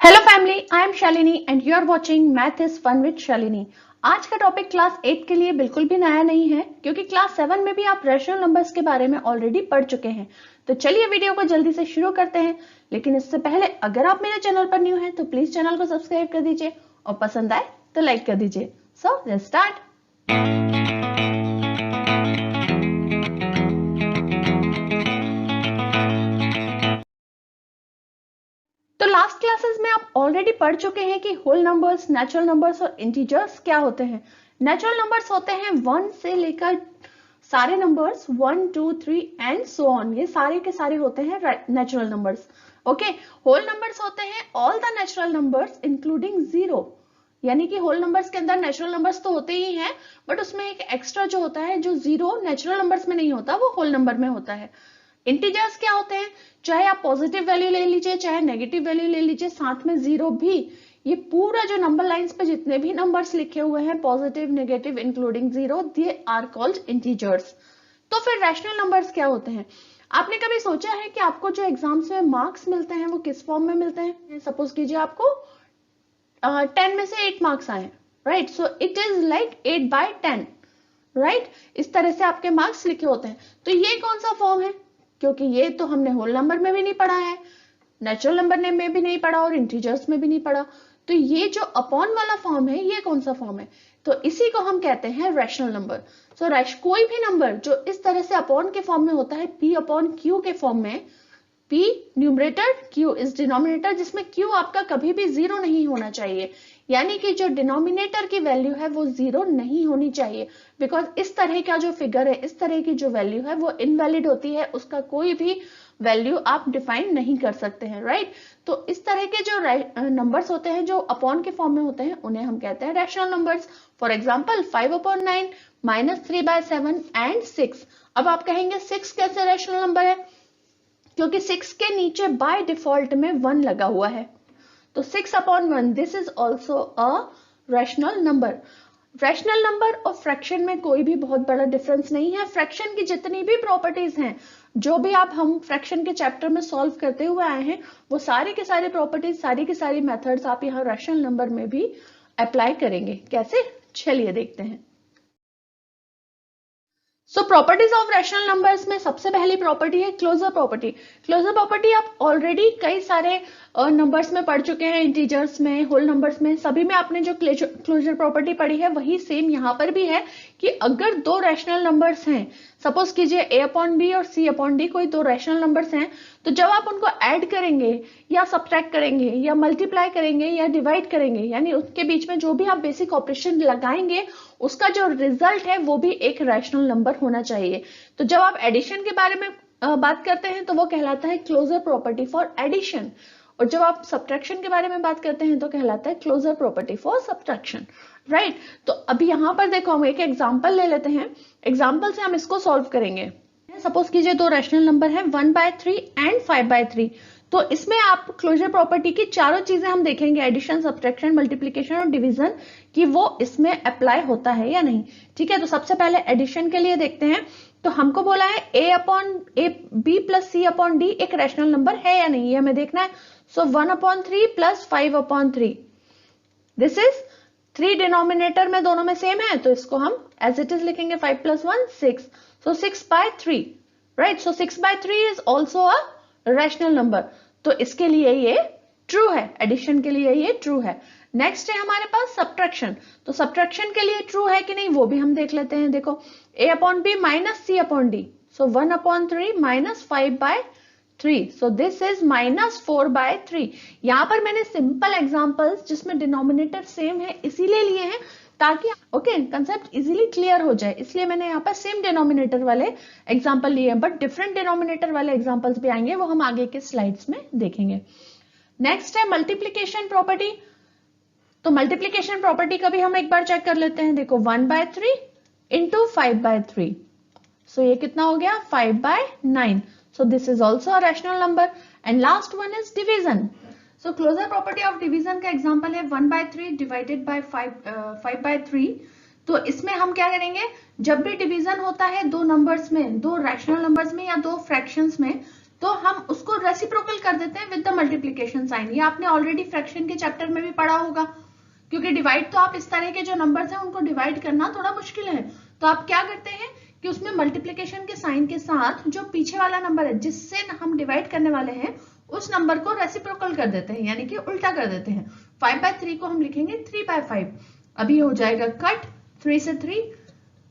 Hello family, I am Shalini and you are watching math is fun with Shalini. आज का topic class 8 के लिए बिल्कुल भी नया नहीं है क्योंकि क्लास 7 में भी आप रैशनल नंबर्स के बारे में ऑलरेडी पढ़ चुके हैं। तो चलिए वीडियो को जल्दी से शुरू करते हैं, लेकिन इससे पहले अगर आप मेरे चैनल पर न्यू हैं तो प्लीज चैनल को सब्सक्राइब कर दीजिए और पसंद आए तो लाइक कर दीजिए। So let's start. तो लास्ट क्लासेस में आप ऑलरेडी पढ़ चुके हैं कि होल नंबर्स, नेचुरल नंबर्स और इंटीजर्स क्या होते हैं। नेचुरल नंबर्स होते हैं 1 से लेकर सारे नंबर्स 1, 2, 3 एंड सो ऑन, ये सारे के सारे होते हैं natural numbers. Okay, whole numbers होते हैं all the natural numbers including zero, यानी कि होल नंबर्स के अंदर नेचुरल नंबर्स तो होते ही हैं, बट उसमें एक एक्स्ट्रा जो होता है, जो जीरो नेचुरल नंबर्स में नहीं होता, वो होल नंबर में होता है। इंटीजर्स क्या होते हैं, चाहे आप पॉजिटिव वैल्यू ले लीजिए चाहे नेगेटिव वैल्यू ले लीजिए, साथ में जीरो भी, ये पूरा जो नंबर लाइंस पे जितने भी नंबर्स लिखे हुए हैं positive negative including zero, they are called integers. तो फिर रैशनल नंबर्स क्या होते हैं? आपने कभी सोचा है कि आपको जो एग्जाम्स में मार्क्स मिलते हैं वो किस फॉर्म में मिलते हैं? सपोज कीजिए आपको 10 में से 8 मार्क्स आए, right, so it is like 8/10, right, इस तरह से आपके मार्क्स लिखे होते हैं। तो ये कौन सा फॉर्म है? क्योंकि ये तो हमने होल नंबर में भी नहीं पढ़ा है, नेचुरल नंबर में भी नहीं पढ़ा और इंटीजर्स में भी नहीं पढ़ा। तो ये जो अपॉन वाला फॉर्म है, ये कौन सा फॉर्म है? तो इसी को हम कहते हैं रैशनल नंबर। सो कोई भी नंबर जो इस तरह से अपॉन के फॉर्म में होता है, P/Q के फॉर्म में, P numerator, Q is denominator, जिसमें Q आपका कभी भी जीरो नहीं होना चाहिए, यानी कि जो डिनोमिनेटर की वैल्यू है वो जीरो नहीं होनी चाहिए, बिकॉज इस तरह का जो फिगर है, इस तरह की जो वैल्यू है वो इनवैलिड होती है, उसका कोई भी वैल्यू आप डिफाइन नहीं कर सकते हैं, राइट। तो इस तरह के जो नंबर्स होते हैं जो अपॉन के फॉर्म में होते हैं, उन्हें हम कहते हैं rational numbers. For example 5/9, -3/7 and 6। अब आप कहेंगे 6 कैसे रैशनल नंबर है? क्योंकि 6 के नीचे बाय डिफॉल्ट में 1 लगा हुआ है, तो 6/1, this is also a rational number. Rational number और फ्रैक्शन में कोई भी बहुत बड़ा डिफरेंस नहीं है। फ्रैक्शन की जितनी भी प्रॉपर्टीज हैं, जो भी आप हम फ्रैक्शन के चैप्टर में सॉल्व करते हुए आए हैं, वो सारी की सारी प्रॉपर्टीज, सारी की सारी मेथड्स आप यहाँ रैशनल नंबर में भी अप्लाई करेंगे। कैसे? चलिए देखते हैं। सो प्रॉपर्टीज ऑफ रैशनल नंबर्स में सबसे पहली प्रॉपर्टी है क्लोजर प्रॉपर्टी। क्लोजर प्रॉपर्टी आप ऑलरेडी कई सारे नंबर्स में पढ़ चुके हैं, इंटीजर्स में, होल नंबर्स में, सभी में आपने जो क्लोजर प्रॉपर्टी पढ़ी है वही सेम यहाँ पर भी है कि अगर दो रैशनल नंबर्स हैं, सपोज कीजिए A/B और C/D, कोई दो रैशनल नंबर्स हैं, तो जब आप उनको ऐड करेंगे या सब्ट्रैक्ट करेंगे या मल्टीप्लाई करेंगे या डिवाइड करेंगे, यानी उसके बीच में जो भी आप बेसिक ऑपरेशन लगाएंगे, उसका जो रिजल्ट है वो भी एक रैशनल नंबर होना चाहिए। तो जब आप एडिशन के बारे में बात करते हैं तो वो कहलाता है क्लोजर प्रॉपर्टी फॉर एडिशन, और जब आप सब्ट्रैक्शन के बारे में बात करते हैं तो कहलाता है closure property for subtraction, right. तो अभी यहाँ पर देखो, हम एक एग्जांपल ले लेते हैं, एग्जांपल से हम इसको सॉल्व करेंगे। सपोज कीजिए दो रैशनल नंबर है 1/3 एंड 5/3। तो इसमें आप क्लोजर प्रॉपर्टी की चारों चीजें हम देखेंगे, एडिशन, सब्ट्रैक्शन, मल्टीप्लिकेशन और डिवीजन, कि वो इसमें अप्लाई होता है या नहीं। ठीक है, तो सबसे पहले एडिशन के लिए देखते हैं। तो हमको बोला है A/B + C/D एक रैशनल नंबर है या नहीं, ये हमें देखना है। सो 1/3 + 5/3, दिस इज 3 डिनोमिनेटर में दोनों में सेम है, तो इसको हम एज इट इज लिखेंगे 5 + 1 6, सो 6/3, right. So 6/3 is also a rational number, तो इसके लिए ये ट्रू है, एडिशन के लिए ये ट्रू है। नेक्स्ट है हमारे पास सब्ट्रैक्शन। तो सब्ट्रैक्शन के लिए ट्रू है कि नहीं वो भी हम देख लेते हैं। देखो A/B - C/D, so 1/3 - 5/3, so this is -4/3। यहां पर मैंने सिंपल एग्जांपल्स जिसमें डिनोमिनेटर सेम है इसीलिए लिए हैं ताकि कंसेप्ट इजीली क्लियर हो जाए, इसलिए मैंने यहाँ पर सेम डिनोमिनेटर वाले एग्जांपल लिए हैं, बट डिफरेंट डिनोमिनेटर वाले एग्जांपल्स भी आएंगे, वो हम आगे के स्लाइड्स में देखेंगे। नेक्स्ट है मल्टीप्लीकेशन प्रॉपर्टी। तो मल्टीप्लीकेशन प्रॉपर्टी का भी हम एक बार चेक कर लेते हैं। देखो 1/3 × 5/3, सो ये कितना हो गया 5/9, so this is also a rational number. And last one is division. So closure property of division का एग्जांपल है 1/3 डिवाइडेड बाय 5/3। तो इसमें हम क्या करेंगे, जब भी डिवीजन होता है दो नंबर्स में, दो रैशनल नंबर्स में या दो फ्रैक्शंस में, तो हम उसको रेसिप्रोकल कर देते हैं विद द मल्टीप्लीकेशन साइन। ये आपने ऑलरेडी फ्रैक्शन के चैप्टर में भी पढ़ा होगा, क्योंकि डिवाइड तो आप इस तरह के जो नंबर्स हैं उनको डिवाइड करना थोड़ा मुश्किल है, तो आप क्या करते हैं कि उसमें मल्टीप्लीकेशन के साइन के साथ जो पीछे वाला नंबर है जिससे हम डिवाइड करने वाले हैं उस नंबर को रेसिप्रोकल कर देते हैं, यानी कि उल्टा कर देते हैं। 5/3 को हम लिखेंगे 3/5। अभी हो जाएगा कट 3 से 3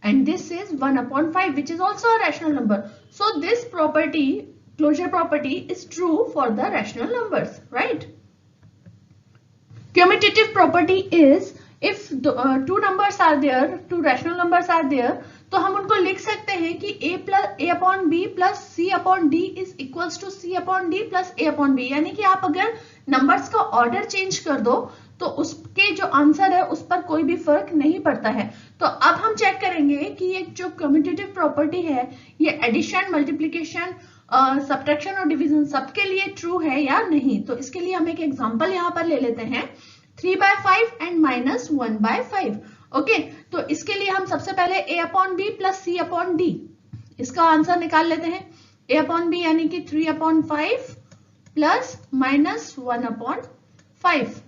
and this is 1/5 which is also a rational number. So this property, closure property, is true for the rational numbers, right? Commutative property is if two numbers are there, two rational numbers are there, तो हम उनको लिख सकते हैं कि a/b plus c/d is equals to c/d plus a/b, यानी कि आप अगर नंबर्स का ऑर्डर चेंज कर दो तो उसके जो आंसर है उस पर कोई भी फर्क नहीं पड़ता है। तो अब हम चेक करेंगे कि ये जो कम्यूटेटिव प्रॉपर्टी है ये एडिशन, मल्टीप्लिकेशन, सब्ट्रैक्शन और डिवीजन सबके लिए ट्रू है या नहीं। तो इसके लिए हम एक एग्जांपल यहाँ पर ले लेते हैं 3/5 एंड -1/5। ओके, तो इसके लिए हम सबसे पहले a/b प्लस c/d इसका आंसर निकाल लेते हैं। a/b यानी कि 3/5 प्लस -1/5।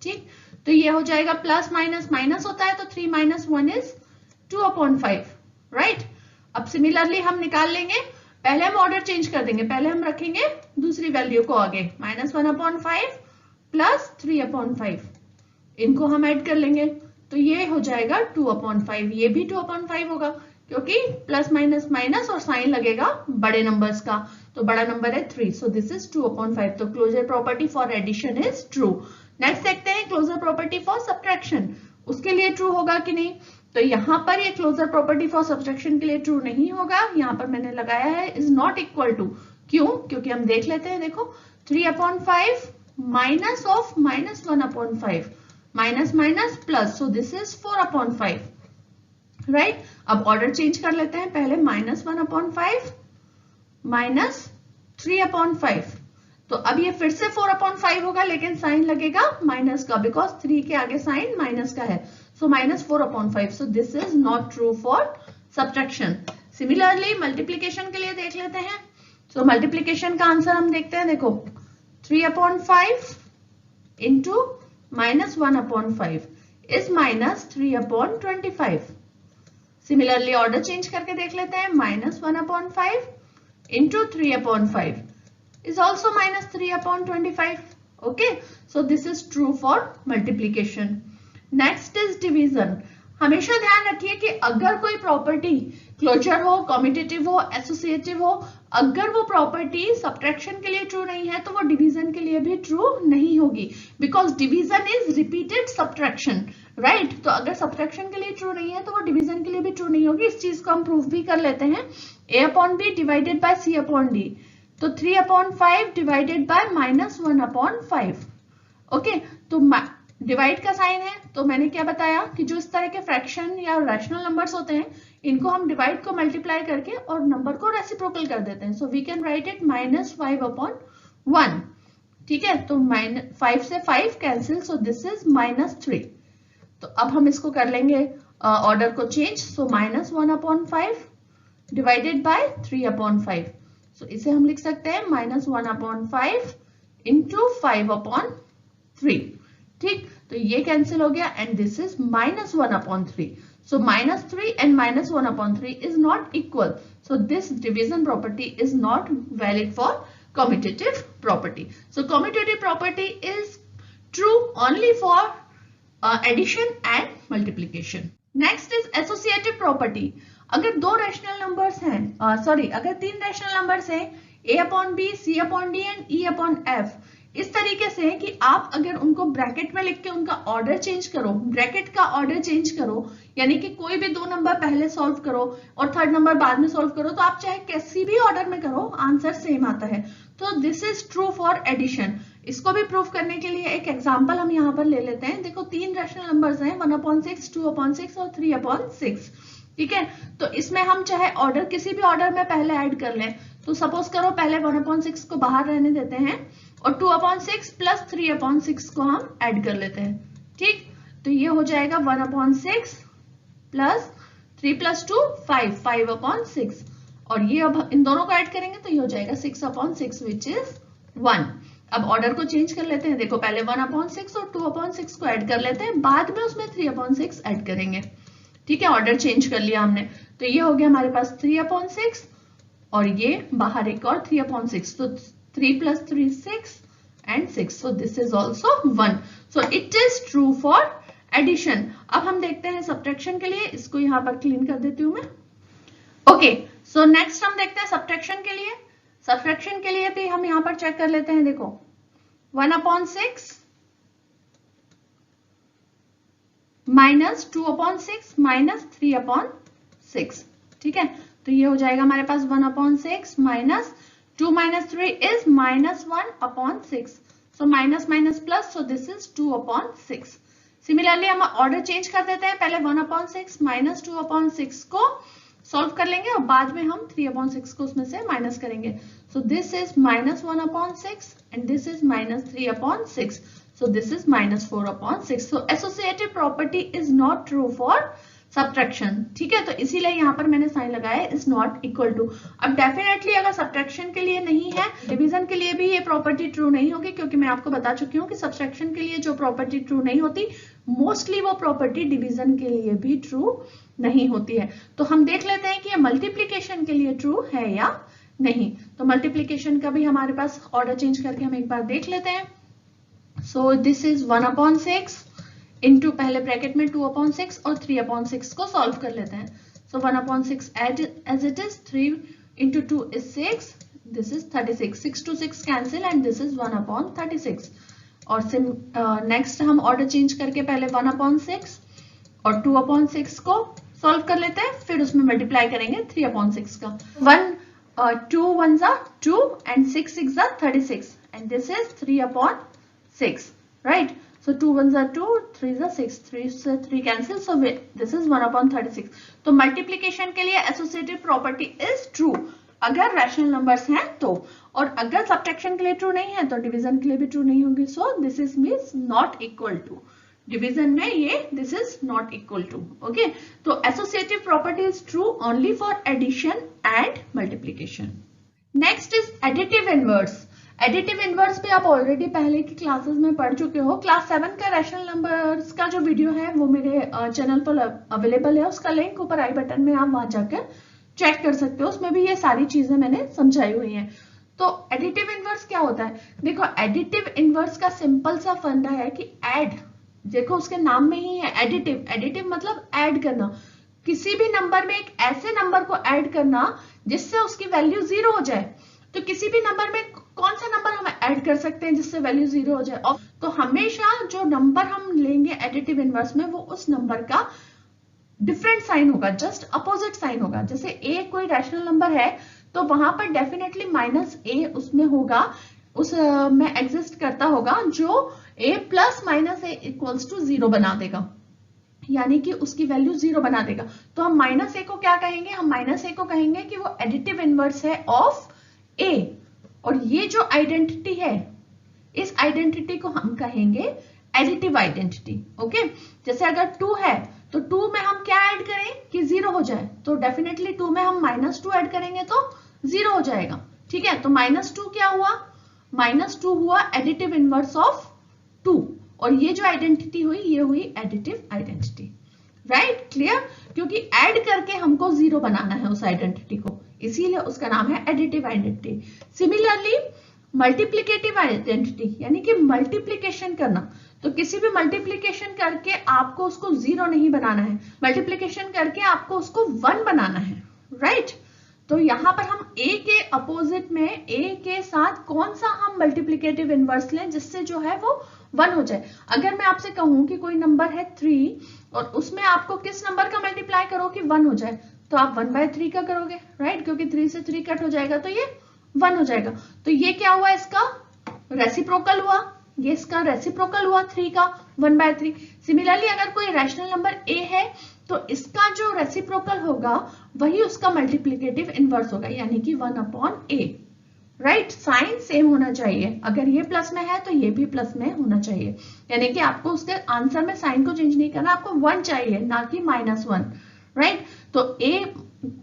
ठीक, तो ये हो जाएगा प्लस माइनस माइनस होता है तो 3 - 1 इज 2/5, राइट। अब सिमिलरली हम निकाल लेंगे, पहले हम ऑर्डर चेंज कर देंगे, पहले हम रखेंगे दूसरी वैल्यू को आगे, -1/5 प्लस 3/5, इनको हम ऐड कर लेंगे तो ये हो जाएगा 2/5। ये भी 2/5 होगा क्योंकि प्लस माइनस माइनस और साइन लगेगा बड़े नंबर्स का, तो बड़ा नंबर है 3, सो दिस इज 2/5। तो closure property for addition is true. Next देखते हैं क्लोजर प्रॉपर्टी फॉर सब्ट्रैक्शन, उसके लिए ट्रू होगा कि नहीं। तो यहाँ पर ये क्लोजर प्रॉपर्टी फॉर सब्ट्रैक्शन के लिए ट्रू नहीं होगा, यहाँ पर मैंने लगाया है इज नॉट इक्वल टू। क्यों? क्योंकि हम देख लेते हैं, देखो 3/5 minus of -1/5, minus minus plus, so this is 4/5, right. अब ऑर्डर चेंज कर लेते हैं, पहले -1/5 माइनस 3/5, तो अब ये फिर से 4/5 होगा लेकिन साइन लगेगा माइनस का, बिकॉज 3 के आगे साइन माइनस का है, सो -4/5। सो this is not true for subtraction. Similarly multiplication के लिए देख लेते हैं। सो मल्टीप्लीकेशन का आंसर हम देखते हैं, देखो 3/5 into -1/5 is -3/25। Similarly order change करके देख लेते हैं, -1/5 into 3/5 is also -3/25. Okay, so this is true for multiplication. Next is division. हमेशा ध्यान रखिए कि अगर कोई प्रॉपर्टी क्लोजर हो, कम्यूटेटिव हो, एसोसिएटिव हो, अगर वो प्रॉपर्टी सब्ट्रैक्शन के लिए ट्रू नहीं है तो वो डिवीजन के लिए भी ट्रू नहीं होगी, because division is repeated subtraction, right. तो अगर सब्ट्रैक्शन के लिए ट्रू नहीं है तो वो डिवीजन के लिए भी ट्रू नहीं होगी। इस चीज को हम प्रूफ भी कर लेते हैं, a/b डिवाइडेड बाय c/d, तो 3/5 डिवाइडेड बाय -1/5। ओके, तो डिवाइड का साइन है, तो मैंने क्या बताया कि जो इस तरह के फ्रैक्शन या रैशनल नंबर्स होते हैं इनको हम डिवाइड को मल्टीप्लाई करके और नंबर को रेसिप्रोकल कर देते हैं। So we can write it -5/1। ठीक है, तो 5 से 5 कैंसिल, सो दिस इज -3। तो अब हम इसको कर लेंगे ऑर्डर को चेंज, सो -1/5 डिवाइडेड बाय 3/5। सो इसे हम लिख सकते हैं -1/5 इंटू 5/3। ठीक, तो ये कैंसिल हो गया and this is -1/3। So -3 and -1/3 is not equal, so this division property is not valid for commutative property. So commutative property is true only for addition and multiplication. Next is associative property. अगर दो rational numbers हैं, अगर 3 rational numbers हैं, a/b, c/d and e/f, इस तरीके से कि आप अगर उनको ब्रैकेट में लिख के उनका ऑर्डर चेंज करो, ब्रैकेट का ऑर्डर चेंज करो, यानी कि कोई भी 2 नंबर पहले सॉल्व करो और 3rd नंबर बाद में सॉल्व करो, तो आप चाहे किसी भी ऑर्डर में करो आंसर सेम आता है। तो this is true for addition. इसको भी प्रूफ करने के लिए एक एग्जांपल हम यहाँ पर ले लेते हैं। देखो 3 रैशनल नंबर्स हैं, 1/6, 2/6 और 3/6। ठीक है, तो इसमें हम चाहे ऑर्डर किसी भी ऑर्डर में पहले ऐड कर लें, तो सपोज करो पहले 1/6 को बाहर रहने देते हैं और 2/6 प्लस 3/6 को हम ऐड कर लेते हैं। ठीक, तो ये हो जाएगा 1/6 प्लस 3 + 2 5, 5/6। और ये अब इन दोनों को ऐड करेंगे तो ये हो जाएगा 6/6 विच इज 1। अब ऑर्डर को चेंज कर लेते हैं, देखो पहले 1/6 और 2/6 को ऐड कर लेते हैं, बाद में उसमें 3/6 ऐड करेंगे। ठीक है, ऑर्डर चेंज कर लिया हमने, तो ये हो गया हमारे पास 3/6 और ये बाहर एक और 3/6, तो 3 + 3 6 and 6, so this is also 1, so it is true for addition। अब हम देखते हैं सब्ट्रैक्शन के लिए, इसको यहाँ पर क्लीन कर देती हूँ मैं। ओके, सो नेक्स्ट हम देखते हैं सब्ट्रैक्शन के लिए। सब्ट्रैक्शन के लिए भी हम यहाँ पर चेक कर लेते हैं, देखो 1/6 - 2/6 - 3/6, ठीक है, तो ये हो जाएगा हमारे पास 1/6 - 2 - 3 is -1/6, so minus minus plus, so this is 2/6। Similarly हम ऑर्डर चेंज कर देते हैं, पहले 1/6 - 2/6 को सॉल्व कर लेंगे और बाद में हम 3/6 को उसमें से माइनस करेंगे, so this is -1/6 and this is -3/6, so this is -4/6, so associative property is not true for subtraction. ठीक है, तो इसीलिए यहाँ पर मैंने साइन लगाया है इज नॉट इक्वल टू। अब डेफिनेटली अगर सब्ट्रैक्शन के लिए नहीं है, डिवीजन के लिए भी ये प्रॉपर्टी ट्रू नहीं होगी, क्योंकि मैं आपको बता चुकी हूँ कि सब्ट्रैक्शन के लिए जो प्रॉपर्टी ट्रू नहीं होती, मोस्टली वो प्रॉपर्टी डिवीजन के लिए भी ट्रू नहीं होती है। तो हम देख लेते हैं कि ये मल्टीप्लीकेशन के लिए ट्रू है या नहीं। तो मल्टीप्लीकेशन का भी हमारे पास ऑर्डर चेंज करके हम एक बार देख लेते हैं। सो दिस इज 1/6 इनटू पहले ब्रैकेट में 2/6 और 3/6 को सॉल्व कर लेते हैं। So 1/6 as it is, 3 × 2 is 6, this is 36, 6 to 6 cancel and this is 1/36। और नेक्स्ट हम ऑर्डर चेंज करके पहले 1/6 और 2/6 को सॉल्व कर लेते हैं, फिर उसमें मल्टीप्लाई करेंगे 3/6 का। 2 1s are 2 and 6 6s are 36 and this is 3/6, right? So 2 1s are 2, 3s are 6, 3 से 3 cancel, so this is 1/36। तो मल्टीप्लीकेशन के लिए एसोसिएटिव प्रॉपर्टी इज ट्रू अगर रैशनल नंबर्स हैं तो, और अगर सब्ट्रैक्शन के लिए ट्रू नहीं है तो डिवीजन के लिए भी ट्रू नहीं होगी। So this is means not equal to, division में ये this is not equal to. Okay, तो associative property is true only for addition and multiplication. Next is additive inverse. Additive inverse भी आप ऑलरेडी पहले की classes में पढ़ चुके हो। क्लास 7 का रैशनल नंबर्स का जो वीडियो है वो मेरे चैनल पर अवेलेबल है, उसका लिंक ऊपर आई बटन में आप वहां जाकर चेक कर सकते हो, उसमें भी ये सारी चीजें मैंने समझाई हुई हैं। तो एडिटिव इनवर्स क्या होता है? देखो एडिटिव इनवर्स का सिंपल सा फंडा है कि ऐड, देखो उसके नाम में ही है एडिटिव। एडिटिव मतलब ऐड करना, किसी भी नंबर में एक ऐसे नंबर को ऐड करना जिससे उसकी वैल्यू 0 हो जाए। तो किसी भी नंबर में कौन सा नंबर हम ऐड कर सकते हैं जिससे वैल्यू 0 हो जाए? और तो हमेशा जो नंबर हम लेंगे एडिटिव इनवर्स में वो उस नंबर का डिफरेंट साइन होगा, जस्ट अपोजिट साइन होगा। जैसे ए कोई रैशनल नंबर है तो वहां पर डेफिनेटली -a उसमें होगा, उस में एग्जिस्ट करता होगा, जो a + -a = 0 बना देगा, यानी कि उसकी वैल्यू 0 बना देगा। तो हम -a को क्या कहेंगे? हम -a को कहेंगे कि वो एडिटिव इनवर्स है ऑफ a। और ये जो आइडेंटिटी है, इस आइडेंटिटी को हम कहेंगे एडिटिव आइडेंटिटी। ओके, जैसे अगर 2 है तो 2 में हम क्या ऐड करें कि 0 हो जाए, तो डेफिनेटली 2 में हम -2 ऐड करेंगे तो 0 हो जाएगा। ठीक है, तो -2 क्या हुआ? -2 हुआ एडिटिव इनवर्स ऑफ 2, और ये जो आइडेंटिटी हुई ये हुई एडिटिव आइडेंटिटी। Right, clear? क्योंकि ऐड करके हमको 0 बनाना है उस आइडेंटिटी को, इसीलिए उसका नाम है additive identity. Similarly multiplicative identity यानी कि मल्टीप्लिकेशन करना, तो किसी भी मल्टीप्लिकेशन करके आपको उसको 0 नहीं बनाना है, मल्टीप्लिकेशन करके आपको उसको 1 बनाना है। राइट, तो यहां पर हम a के अपोजिट में a के साथ कौन सा हम मल्टीप्लिकेटिव इनवर्स लें जिससे जो है वो 1 हो जाए। अगर मैं आपसे कहूं कि कोई नंबर है 3 और उसमें आपको किस नंबर का मल्टीप्लाई करो कि 1 हो जाए, तो आप 1/3 का करोगे। राइट, क्योंकि 3 से 3 कट हो जाएगा तो ये 1 हो जाएगा। तो ये क्या हुआ? इसका रेसिप्रोकल हुआ, ये इसका रेसिप्रोकल हुआ 3 का 1/3। सिमिलरली अगर कोई रैशनल नंबर a है तो इसका जो रेसिप्रोकल होगा वही उसका मल्टीप्लिकेटिव इनवर्स होगा, यानी कि 1/a। राइट, साइन सेम होना चाहिए, अगर ये प्लस में है तो ये भी प्लस में होना चाहिए, यानी कि आपको उसके आंसर में साइन को चेंज नहीं करना, आपको 1 चाहिए ना कि -1। राइट, तो a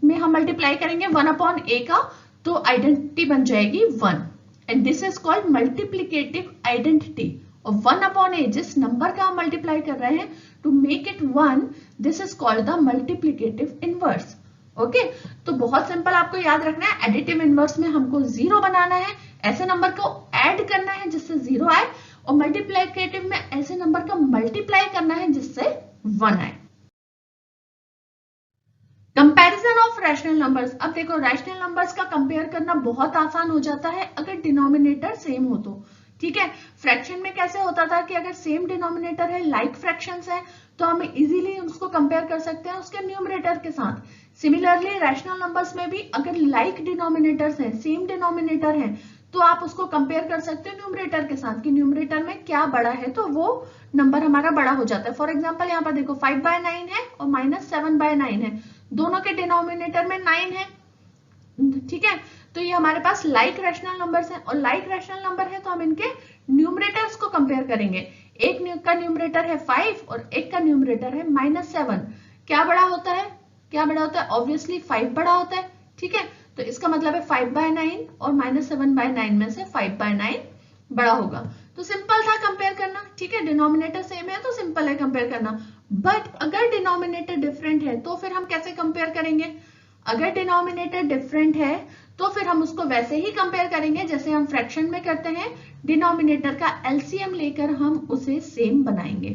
में हम मल्टीप्लाई करेंगे 1/a का, तो आइडेंटिटी बन जाएगी 1, and this is called multiplicative identity. और 1/a जिस नंबर का हम मल्टीप्लाई कर रहे हैं to make it 1, this is called the multiplicative inverse. Okay, तो बहुत सिंपल आपको याद रखना है, एडिटिव इनवर्स में हमको 0 बनाना है, ऐसे नंबर को ऐड करना है जिससे 0 आए, और मल्टीप्लिकेटिव में ऐसे नंबर का मल्टीप्लाई करना है जिससे 1 आए। Comparison of rational numbers. अब देखो, रैशनल नंबर्स का कंपेयर करना बहुत आसान हो जाता है अगर डिनोमिनेटर सेम हो तो। ठीक है, फ्रैक्शन में कैसे होता था कि अगर सेम डिनोमिनेटर है, लाइक फ्रैक्शंस है, तो हम इजीली उसको कंपेयर कर सकते हैं उसके न्यूमरेटर के साथ। सिमिलरली रैशनल नंबर्स में भी अगर लाइक डिनोमिनेटर्स हैं, सेम डिनोमिनेटर है, तो आप उसको कंपेयर कर सकते हो न्यूमरेटर के साथ कि न्यूमरेटर में क्या बड़ा है, तो वो नंबर हमारा बड़ा हो जाता है। फॉर एग्जाम्पल यहाँ पर देखो 5/9 है और -7/9 है, दोनों के डिनोमिनेटर में 9 है। ठीक है, तो ये हमारे पास लाइक रैशनल नंबर्स हैं, और लाइक रैशनल नंबर है तो हम इनके न्यूमरेटर्स को कंपेयर करेंगे। एक का न्यूमरेटर है 5 और एक का न्यूमरेटर है -7। क्या बड़ा होता है, क्या बड़ा होता है? ऑब्वियसली 5 बड़ा होता है। ठीक है, तो इसका मतलब है 5/9 और -7/9 में से 5/9 बड़ा होगा। तो सिंपल था कंपेयर करना। ठीक है, डिनोमिनेटर सेम है तो सिंपल है कंपेयर करना। बट अगर डिनोमिनेटर डिफरेंट है तो फिर हम कैसे कंपेयर करेंगे? अगर डिनोमिनेटर डिफरेंट है तो फिर हम उसको वैसे ही कंपेयर करेंगे जैसे हम फ्रैक्शन में करते हैं, डिनोमिनेटर का एलसीएम लेकर हम उसे सेम बनाएंगे।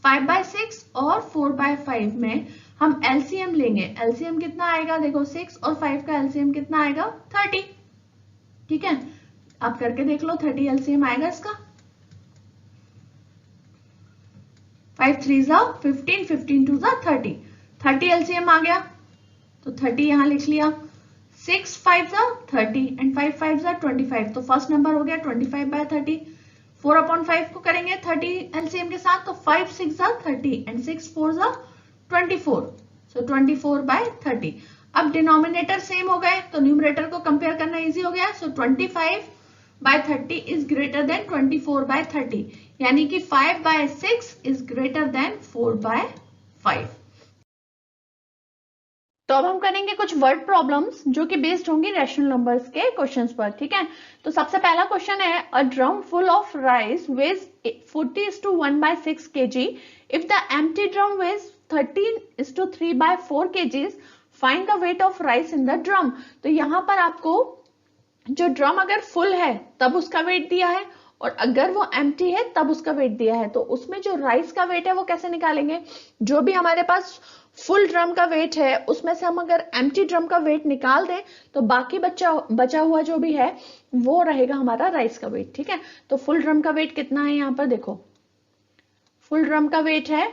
5/6 और 4/5 में हम एलसीएम लेंगे। एलसीएम कितना आएगा? देखो 6 और 5 का एलसीएम कितना आएगा? 30। ठीक है, आप करके देख लो, 30 एलसीएम आएगा इसका। 5 3 जा 15, 15 2 जा 30, 30 एलसीएम आ गया, तो 30 यहां लिख लिया। 6 5 जा 30 एंड 5 5 जा 25, तो फर्स्ट नंबर हो गया 25/30। 4/5 को करेंगे 30 एलसीएम के साथ, तो 5 6 जा 30 एंड 6 4 जा 24, सो 24/30। अब डिनोमिनेटर सेम हो गए तो न्यूमरेटर को कंपेयर करना इजी हो गया। सो 25/30 इज ग्रेटर देन 24/30, यानी कि 5/6 इज ग्रेटर देन 4/5। तो अब हम करेंगे कुछ वर्ड प्रॉब्लम्स जो कि बेस्ड होंगी रैशनल नंबर्स के क्वेश्चंस पर। ठीक है, तो सबसे पहला क्वेश्चन है, a drum full of rice weighs 40:1/6 kg, if the empty drum weighs 13:3/4 kgs, find the weight of rice in the drum. तो यहाँ पर आपको जो ड्रम अगर फुल है तब उसका वेट दिया है, और अगर वो एम्प्टी है तब उसका वेट दिया है, तो उसमें जो राइस का वेट है वो कैसे निकालेंगे? जो भी हमारे पास फुल ड्रम का वेट है उसमें से हम अगर एम्प्टी ड्रम का वेट निकाल दें तो बाकी बचा हुआ जो भी है वो रहेगा हमारा राइस का वेट। ठीक है, तो फुल ड्रम का वेट कितना है? यहाँ पर देखो, फुल ड्रम का वेट है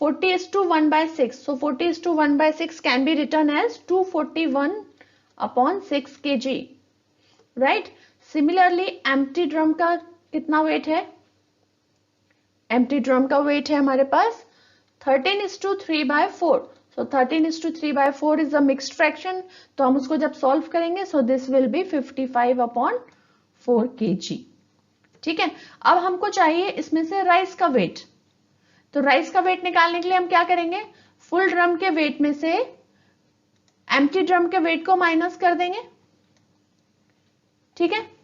40:1/6, so 40:1/6 can be written as 241/6 kg, right. Similarly empty drum का कितना वेट है? एम्प्टी ड्रम का वेट है हमारे पास 13:3/4, सो 13:3/4 इज अ मिक्स्ड फ्रैक्शन, तो हम उसको जब सॉल्व करेंगे so this will be 55/4 kg। ठीक है, अब हमको चाहिए इसमें से राइस का वेट, तो राइस का वेट निकालने के लिए हम क्या करेंगे? फुल ड्रम के वेट में से एम्प्टी ड्रम के वेट को माइनस कर देंगे। ठीक है,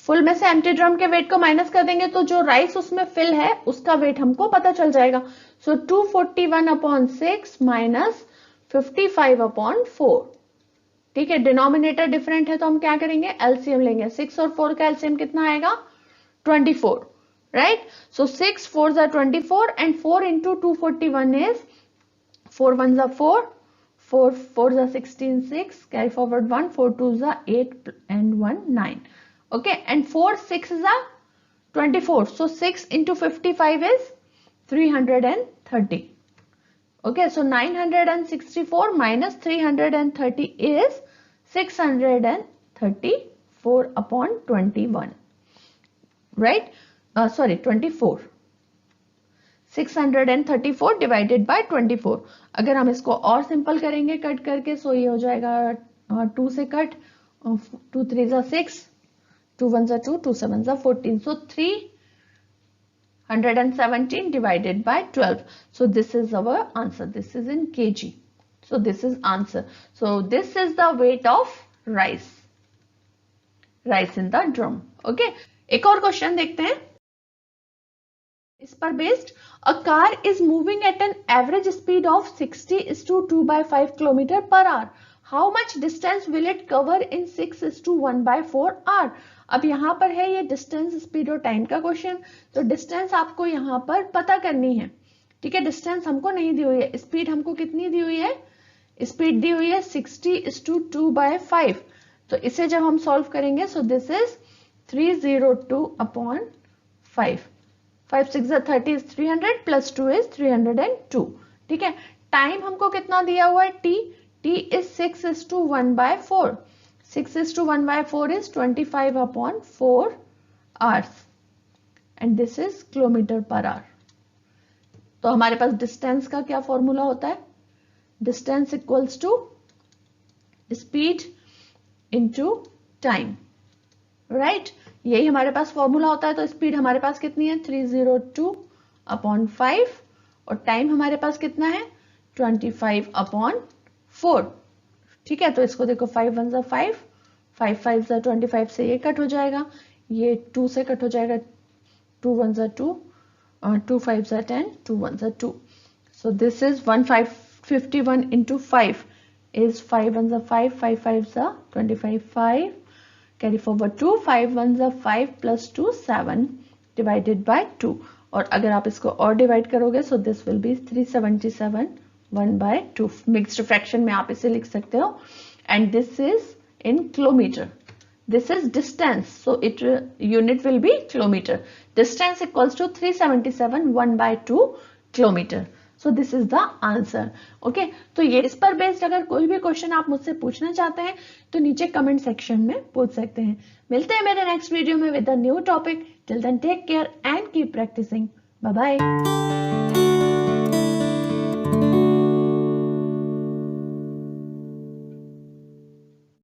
फुल में से एम्प्टी ड्रम के वेट को माइनस कर देंगे तो जो राइस उसमें फिल है उसका वेट हमको पता चल जाएगा। सो 241/6 माइनस 55/4। ठीक है, डिनोमिनेटर डिफरेंट है तो हम क्या करेंगे? एलसीएम लेंगे। 6 और 4 का एलसीएम कितना आएगा? 24, राइट। सो 6 4 जा 24 एंड 4 into 241 is 4 1 जा 4, 4 4 जा 16, 6 कैरी फॉरवर्ड 1, 4 2 जा 8 and 1 9। Okay, and 4 6 is a 24, so 6 into 55 is 330. Okay, so 964 minus 330 is 634/21, right? Sorry, 24. 634 divided by 24। अगर हम इसको और सिंपल करेंगे कट करके, सो ये हो जाएगा 2 से कट, 2 3 जा 6, 2 1 जा 2, 2 7 जा 14, so 317 divided by 12. So this is our answer. This is in kg. So this is answer. So this is the weight of rice in the drum. Okay, एक और क्वेश्चन देखते हैं इस पर based. A car is moving at an average speed of 60:2/5 km per hour. How much distance will it cover in 6:1/4 hour? अब यहाँ पर है ये डिस्टेंस, स्पीड और टाइम का क्वेश्चन. तो डिस्टेंस आपको यहाँ पर पता करनी है. ठीक है, डिस्टेंस हमको नहीं दी हुई है. स्पीड हमको कितनी दी हुई है? स्पीड दी हुई है 60:2/5. तो इसे जब हम सॉल्व करेंगे, सो this is 302/5. 5 6 30 is 300 plus 2 is 302. ठीक है, टाइम हमको कितना दिया हुआ है? T is 6:1/4. 6:1/4 is 25/4 hours and this is kilometer per hour. तो हमारे पास डिस्टेंस का क्या फॉर्मूला होता है? Distance equals to speed into time, right. यही हमारे पास फॉर्मूला होता है. तो स्पीड हमारे पास कितनी है? 302/5 और टाइम हमारे पास कितना है? 25/4. ठीक है, तो इसको देखो 5 1 जा 5, 5 5 जा 25 से ये कट हो जाएगा, ये 2 से कट हो जाएगा, 2 1 जा 2, 2 5 जा 10, 2 1 जा 2. So this is 1551 into 5 is 5 1 जा 5, 5 5 जा 25, 5 carry forward 2, 5 1 जा 5 plus 2 7 divided by 2. और अगर आप इसको और डिवाइड करोगे, so this will be 377 1/2. Mixed fraction में आप इसे लिख सकते हो. And this is in kilometre. This is distance, so it unit will be kilometre. Distance equals to 377 1/2 kilometre. So this is the answer. Okay, तो ये इस पर बेस्ड अगर कोई भी क्वेश्चन आप मुझसे पूछना चाहते हैं तो नीचे कमेंट सेक्शन में पूछ सकते हैं. मिलते हैं मेरे नेक्स्ट वीडियो में with a new topic. Till then take care and keep practising. Bye bye.